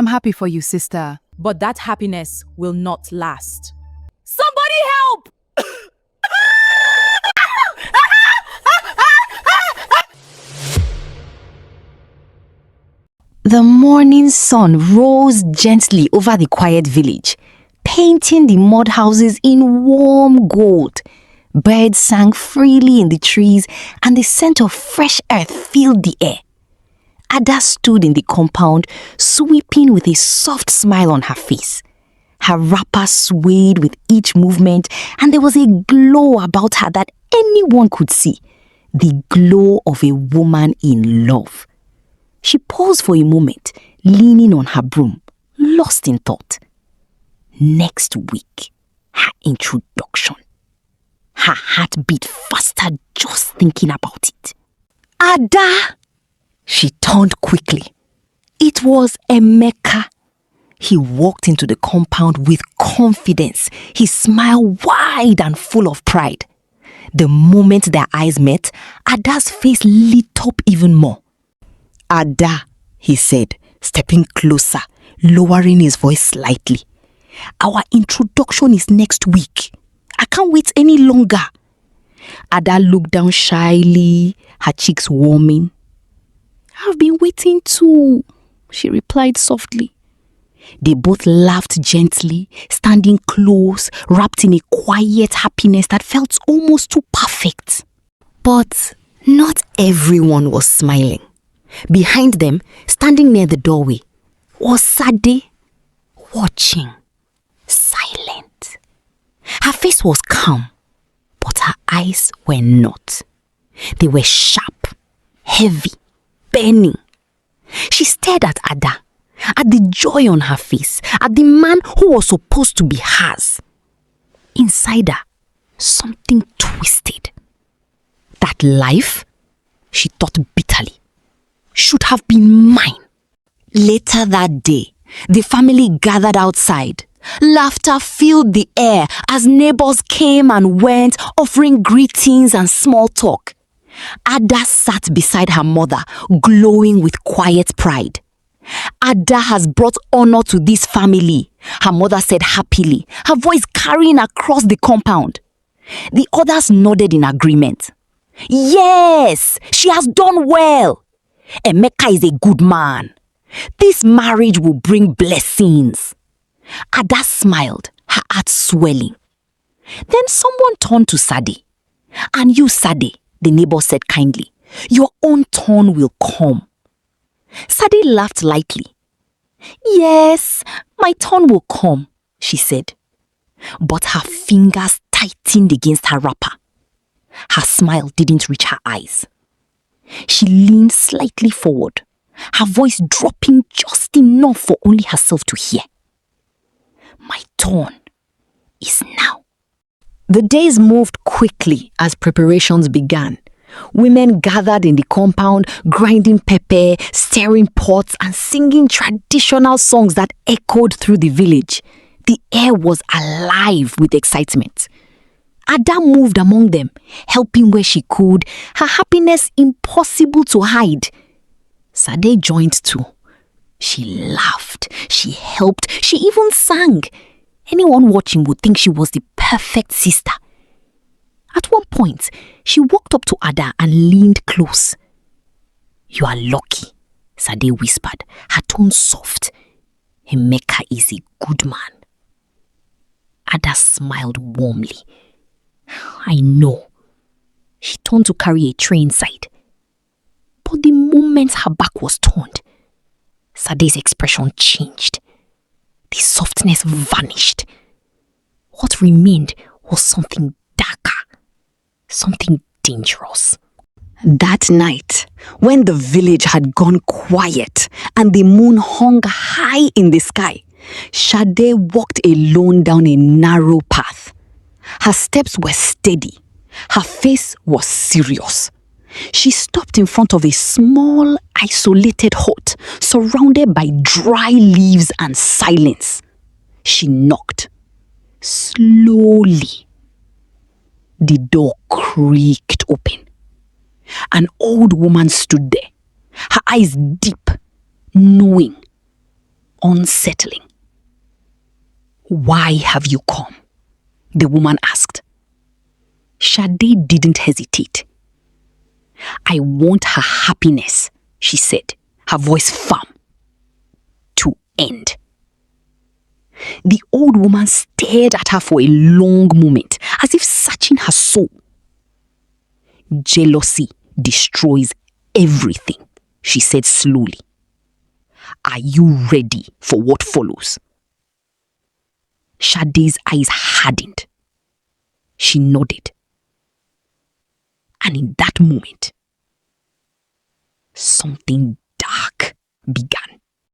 I'm happy for you, sister. But that happiness will not last. Somebody help! The morning sun rose gently over the quiet village, painting the mud houses in warm gold. Birds sang freely in the trees, and the scent of fresh earth filled the air. Ada stood in the compound, sweeping with a soft smile on her face. Her wrapper swayed with each movement, and there was a glow about her that anyone could see. The glow of a woman in love. She paused for a moment, leaning on her broom, lost in thought. Next week, her introduction. Her heart beat faster just thinking about it. Ada! She turned quickly. It was Emeka. He walked into the compound with confidence, his smile wide and full of pride. The moment their eyes met, Ada's face lit up even more. Ada, he said, stepping closer, lowering his voice slightly. Our introduction is next week. I can't wait any longer. Ada looked down shyly, her cheeks warming. I've been waiting too, she replied softly. They both laughed gently, standing close, wrapped in a quiet happiness that felt almost too perfect. But not everyone was smiling. Behind them, standing near the doorway, was Sade, watching, silent. Her face was calm, but her eyes were not. They were sharp, heavy, burning. She stared at Ada, at the joy on her face, at the man who was supposed to be hers. Inside her, something twisted. That life, she thought bitterly, should have been mine. Later that day, the family gathered outside. Laughter filled the air as neighbors came and went, offering greetings and small talk. Ada sat beside her mother, glowing with quiet pride. Ada has brought honor to this family, her mother said happily, her voice carrying across the compound. The others nodded in agreement. Yes, she has done well. Emeka is a good man. This marriage will bring blessings. Ada smiled, her heart swelling. Then someone turned to Sade. And you, Sade, the neighbor said kindly, your own turn will come. Sade laughed lightly. Yes, my turn will come, she said. But her fingers tightened against her wrapper. Her smile didn't reach her eyes. She leaned slightly forward, her voice dropping just enough for only herself to hear. My turn is now. The days moved quickly as preparations began. Women gathered in the compound, grinding pepper, stirring pots, and singing traditional songs that echoed through the village. The air was alive with excitement. Ada moved among them, helping where she could, her happiness impossible to hide. Sade joined too. She laughed, she helped, she even sang. Anyone watching would think she was the perfect sister. At one point, she walked up to Ada and leaned close. You are lucky, Sade whispered, her tone soft. Emeka is a good man. Ada smiled warmly. I know. She turned to carry a tray inside. But the moment her back was turned, Sade's expression changed. The softness vanished. What remained was something darker, something dangerous. That night, when the village had gone quiet and the moon hung high in the sky, Sade walked alone down a narrow path. Her steps were steady. Her face was serious. She stopped in front of a small, isolated hut surrounded by dry leaves and silence. She knocked. Slowly, the door creaked open. An old woman stood there, her eyes deep, knowing. unsettling. "Why have you come?" the woman asked. Sade didn't hesitate. "I want her happiness," she said, her voice firm, "to end." The old woman stared at her for a long moment, as if searching her soul. "Jealousy destroys everything," she said slowly. "Are you ready for what follows?" Sade's eyes hardened. She nodded. And in that moment, something dark began.